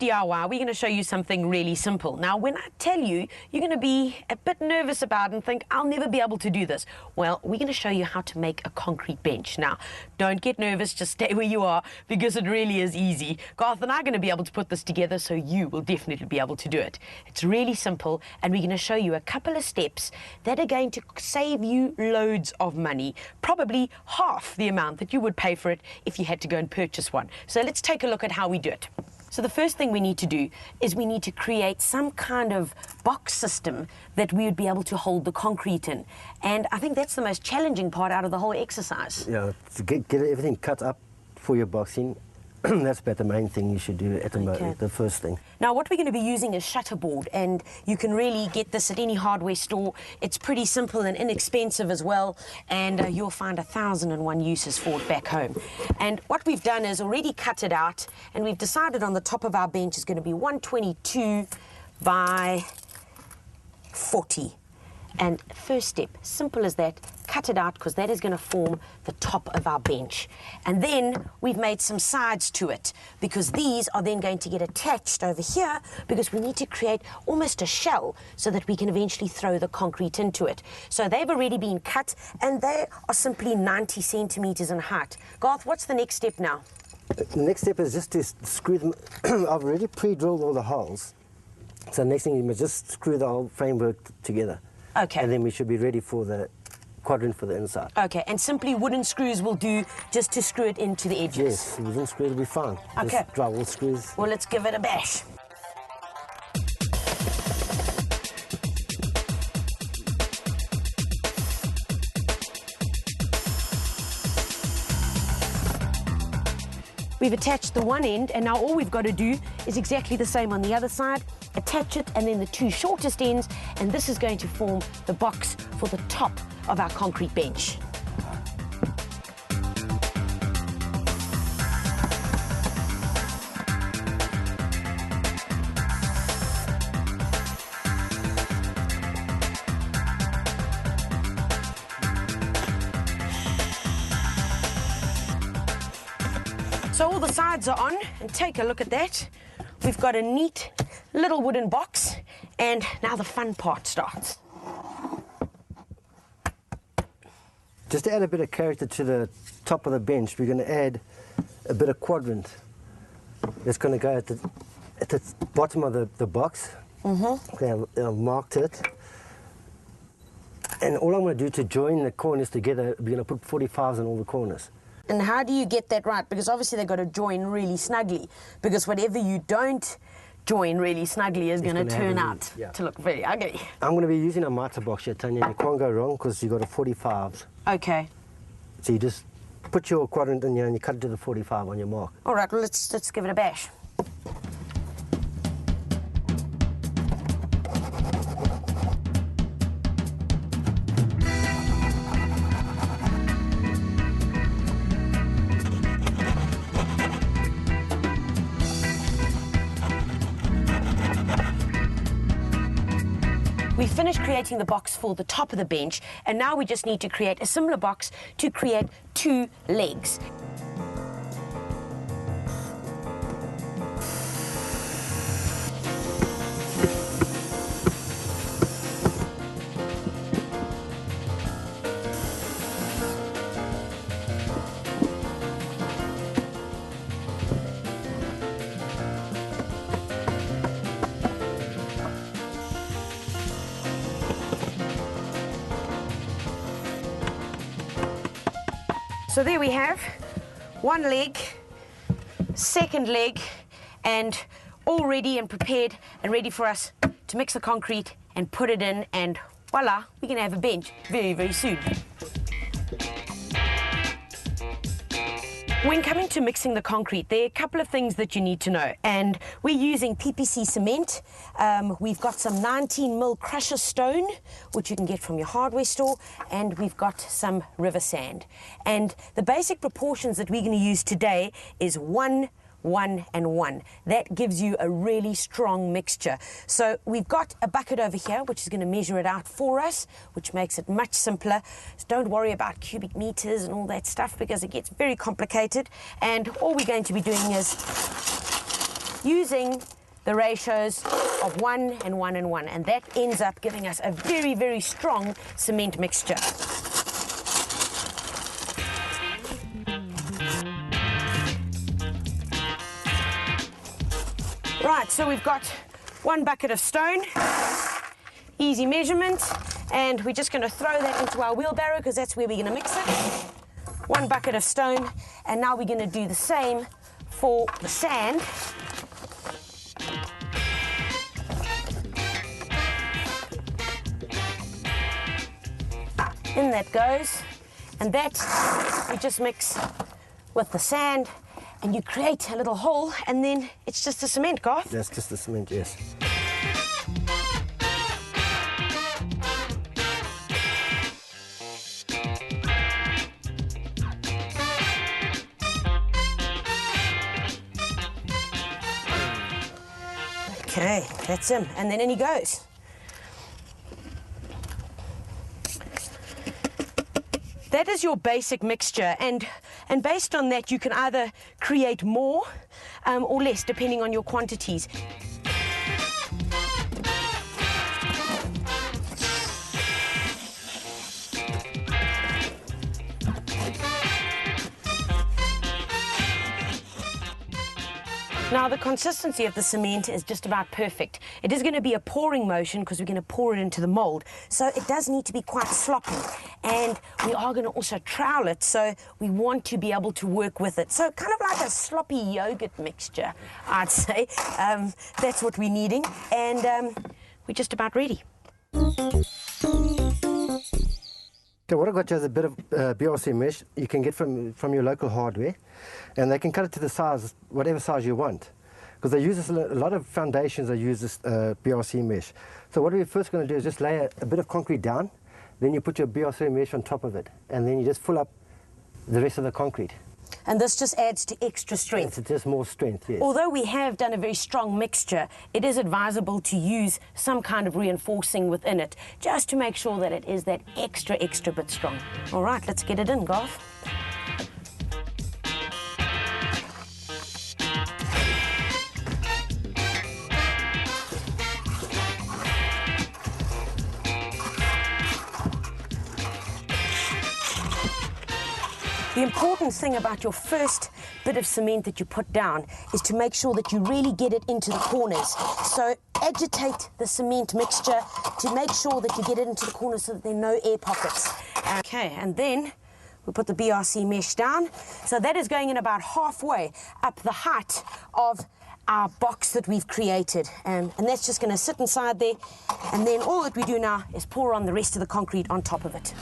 DIY, we're going to show you something really simple. Now, when I tell you, you're going to be a bit nervous about it and think, I'll never be able to do this. Well, we're going to show you how to make a concrete bench. Now, don't get nervous, just stay where you are, because it really is easy. Garth and I are going to be able to put this together, so you will definitely be able to do it. It's really simple, and we're going to show you a couple of steps that are going to save you loads of money, probably half the amount that you would pay for it if you had to go and purchase one. So let's take a look at how we do it. So the first thing we need to do is we need to create some kind of box system that we would be able to hold the concrete in. And I think that's the most challenging part out of the whole exercise. Yeah, to get everything cut up for your boxing. That's about the main thing you should do at the first thing. Now, what we're going to be using is shutterboard, and you can really get this at any hardware store. It's pretty simple and inexpensive as well, and you'll find 1,001 uses for it back home. And what we've done is already cut it out, and we've decided on the top of our bench is going to be 122 by 40. And first step, simple as that, cut it out, because that is going to form the top of our bench. And then we've made some sides to it, because these are then going to get attached over here, because we need to create almost a shell so that we can eventually throw the concrete into it. So they've already been cut, and they are simply 90 centimeters in height. Garth, what's the next step now? The next step is just to screw them. I've already pre-drilled all the holes. So the next thing, you must just screw the whole framework together. Okay. And then we should be ready for the quadrant for the inside. Okay, and simply wooden screws will do just to screw it into the edges? Yes, wooden screws will be fine. Okay. Just drywall screws. Well, let's give it a bash. We've attached the one end, and now all we've got to do is exactly the same on the other side. Attach it, and then the two shortest ends, and this is going to form the box for the top of our concrete bench. So all the sides are on, and take a look at that. We've got a neat little wooden box, and now the fun part starts. Just to add a bit of character to the top of the bench, we're going to add a bit of quadrant. It's going to go at the bottom of the box. Okay, I've marked it. And all I'm going to do to join the corners together, we're going to put 45s in all the corners. And how do you get that right? Because obviously they've got to join really snugly, because whatever you don't join really snugly is going to turn out to look very ugly. I'm going to be using a mitre box here, Tanya. You can't go wrong because you've got a 45s. Okay. So you just put your quadrant in here and you cut it to the 45 on your mark. All right, well, let's give it a bash. We finished creating the box for the top of the bench, and now we just need to create a similar box to create two legs. So there we have one leg, second leg, and all ready and prepared and ready for us to mix the concrete and put it in, and voila, we're going to have a bench very, very soon. When coming to mixing the concrete, there are a couple of things that you need to know. And we're using PPC cement. We've got some 19mm crusher stone, which you can get from your hardware store. And we've got some river sand. And the basic proportions that we're going to use today is 1, 1 and 1. That gives you a really strong mixture. So we've got a bucket over here which is going to measure it out for us, which makes it much simpler. So don't worry about cubic meters and all that stuff, because it gets very complicated. And all we're going to be doing is using the ratios of 1 and 1 and 1, and that ends up giving us a very, very strong cement mixture. Right, so we've got 1 bucket of stone, easy measurement, and we're just going to throw that into our wheelbarrow because that's where we're going to mix it. 1 bucket of stone, and now we're going to do the same for the sand. In that goes, and that you just mix with the sand, and you create a little hole, and then it's just the cement, Garth. That's just the cement, yes. Okay, that's him, and then in he goes. That is your basic mixture, and based on that you can either create more or less depending on your quantities. Now the consistency of the cement is just about perfect. It is going to be a pouring motion because we're going to pour it into the mold. So it does need to be quite sloppy, and we are going to also trowel it, so we want to be able to work with it. So kind of like a sloppy yogurt mixture, I'd say. That's what we're needing, and we're just about ready. So what I've got here is a bit of BRC mesh you can get from your local hardware, and they can cut it to the size, whatever size you want, because they use this, a lot of foundations they use this BRC mesh. So what we're first going to do is just lay a bit of concrete down, then you put your BRC mesh on top of it, and then you just fill up the rest of the concrete. And this just adds to extra strength. It's just more strength, yes. Although we have done a very strong mixture, it is advisable to use some kind of reinforcing within it, just to make sure that it is that extra bit strong. All right, let's get it in, Garth. The important thing about your first bit of cement that you put down is to make sure that you really get it into the corners. So agitate the cement mixture to make sure that you get it into the corners so that there are no air pockets. Okay, and then we put the BRC mesh down. So that is going in about halfway up the height of our box that we've created, and that's just going to sit inside there, and then all that we do now is pour on the rest of the concrete on top of it.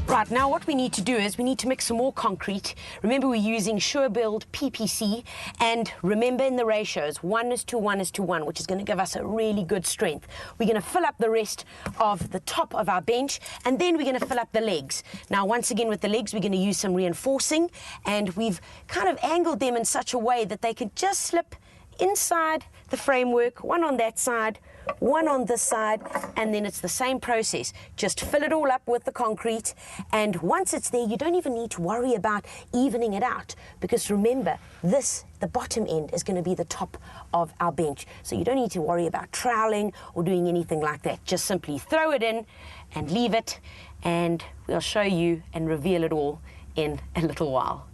Right, now what we need to do is we need to mix some more concrete. Remember, we're using SureBuild PPC, and remember in the ratios, 1:1:1, which is going to give us a really good strength. We're going to fill up the rest of the top of our bench, and then we're going to fill up the legs. Now, once again with the legs, we're going to use some reinforcing, and we've kind of angled them in such a way that they can just slip inside the framework, one on that side, one on this side, and then it's the same process. Just fill it all up with the concrete, and once it's there, you don't even need to worry about evening it out, because remember, this, the bottom end, is going to be the top of our bench. So you don't need to worry about troweling or doing anything like that. Just simply throw it in and leave it, and we'll show you and reveal it all in a little while.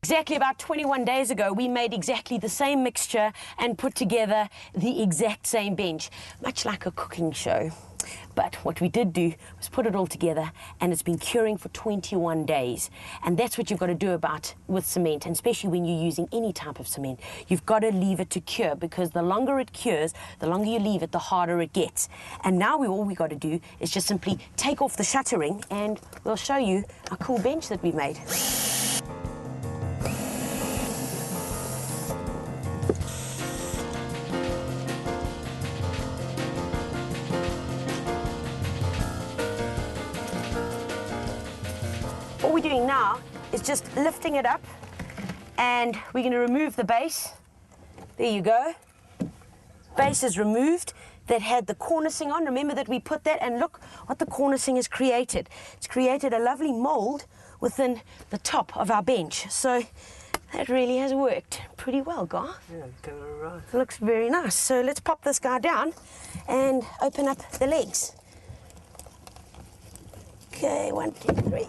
Exactly about 21 days ago, we made exactly the same mixture and put together the exact same bench, much like a cooking show. But what we did do was put it all together, and it's been curing for 21 days. And that's what you've got to do about with cement, and especially when you're using any type of cement. You've got to leave it to cure, because the longer it cures, the longer you leave it, the harder it gets. And now all we got to do is just simply take off the shuttering, and we'll show you our cool bench that we made. What we're doing now is just lifting it up, and we're going to remove the base. There you go. Base is removed. That had the cornicing on. Remember that we put that, and look what the cornicing has created. It's created a lovely mold within the top of our bench. So that really has worked pretty well, Garth. Yeah, going all right. It looks very nice. So let's pop this guy down and open up the legs. Okay, 1, 2, 3.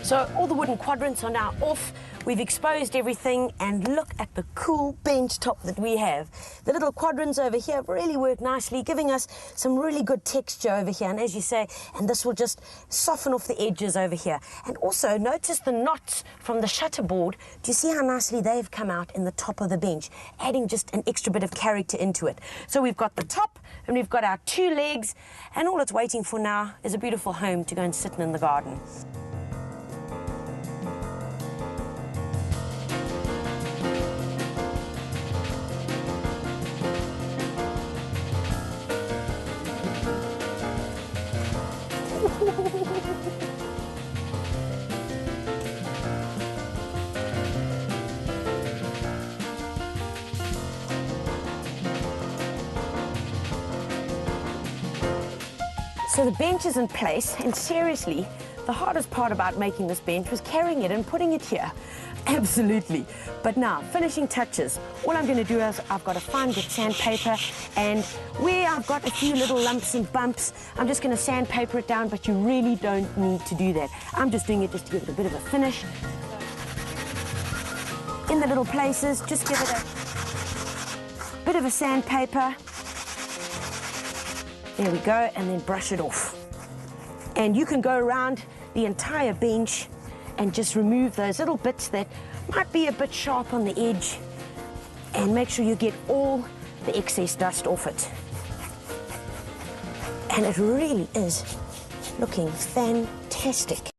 So all the wooden quadrants are now off. We've exposed everything, and look at the cool bench top that we have. The little quadrants over here have really worked nicely, giving us some really good texture over here. And as you say, and this will just soften off the edges over here. And also notice the knots from the shutterboard. Do you see how nicely they've come out in the top of the bench, adding just an extra bit of character into it. So we've got the top, and we've got our 2 legs, and all it's waiting for now is a beautiful home to go and sit in the garden. So the bench is in place, and seriously, the hardest part about making this bench was carrying it and putting it here. Absolutely. But now, finishing touches. All I'm going to do is I've got a fine good sandpaper, and where I've got a few little lumps and bumps, I'm just going to sandpaper it down, but you really don't need to do that. I'm just doing it just to give it a bit of a finish. In the little places, just give it a bit of a sandpaper. There we go, and then brush it off. And you can go around the entire bench and just remove those little bits that might be a bit sharp on the edge, and make sure you get all the excess dust off it. And it really is looking fantastic.